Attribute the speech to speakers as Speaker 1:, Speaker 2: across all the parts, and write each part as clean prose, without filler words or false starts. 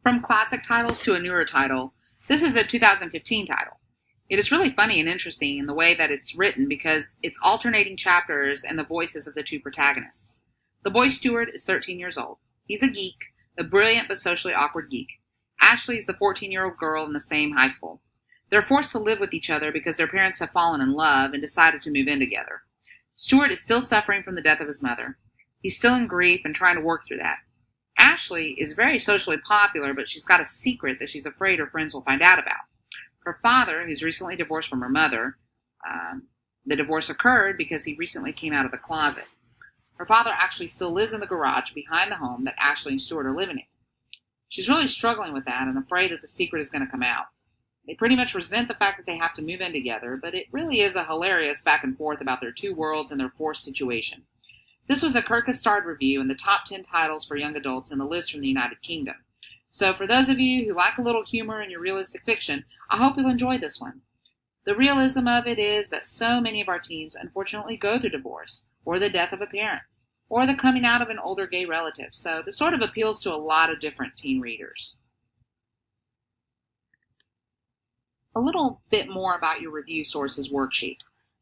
Speaker 1: From classic titles to a newer title, this is a 2015 title. It is really funny and interesting in the way that it's written because it's alternating chapters and the voices of the two protagonists. The boy Stuart is 13 years old. He's a geek, a brilliant but socially awkward geek. Ashley is the 14-year-old girl in the same high school. They're forced to live with each other because their parents have fallen in love and decided to move in together. Stuart is still suffering from the death of his mother. He's still in grief and trying to work through that. Ashley is very socially popular, but she's got a secret that she's afraid her friends will find out about. Her father, who's recently divorced from her mother, the divorce occurred because he recently came out of the closet. Her father actually still lives in the garage behind the home that Ashley and Stuart are living in. She's really struggling with that and afraid that the secret is going to come out. They pretty much resent the fact that they have to move in together, but it really is a hilarious back and forth about their two worlds and their forced situation. This was a Screencastomatic review in the top 10 titles for young adults in the list from the United Kingdom. So for those of you who like a little humor in your realistic fiction, I hope you'll enjoy this one. The realism of it is that so many of our teens unfortunately go through divorce, or the death of a parent, or the coming out of an older gay relative. So this sort of appeals to a lot of different teen readers. A little bit more about your review sources worksheet.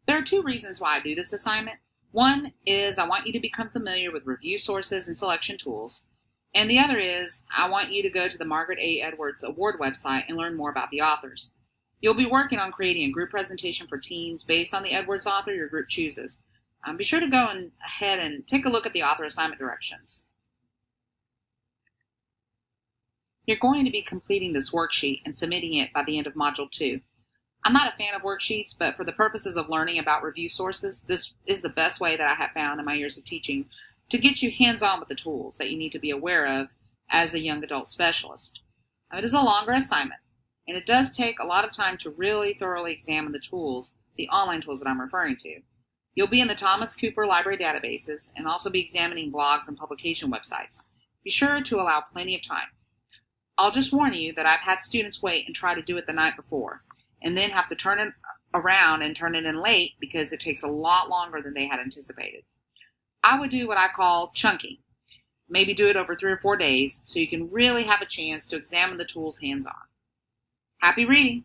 Speaker 1: There are two reasons why I do this assignment. One is I want you to become familiar with review sources and selection tools. And the other is I want you to go to the Margaret A. Edwards Award website and learn more about the authors. You'll be working on creating a group presentation for teens based on the Edwards author your group chooses. Be sure to go ahead and take a look at the author assignment directions. You're going to be completing this worksheet and submitting it by the end of Module 2. I'm not a fan of worksheets, but for the purposes of learning about review sources, this is the best way that I have found in my years of teaching to get you hands-on with the tools that you need to be aware of as a young adult specialist. It is a longer assignment, and it does take a lot of time to really thoroughly examine the tools, the online tools that I'm referring to. You'll be in the Thomas Cooper Library databases and also be examining blogs and publication websites. Be sure to allow plenty of time. I'll just warn you that I've had students wait and try to do it the night before, and then have to turn it around and turn it in late because it takes a lot longer than they had anticipated. I would do what I call chunking. Maybe do it over 3 or 4 days so you can really have a chance to examine the tools hands-on. Happy reading!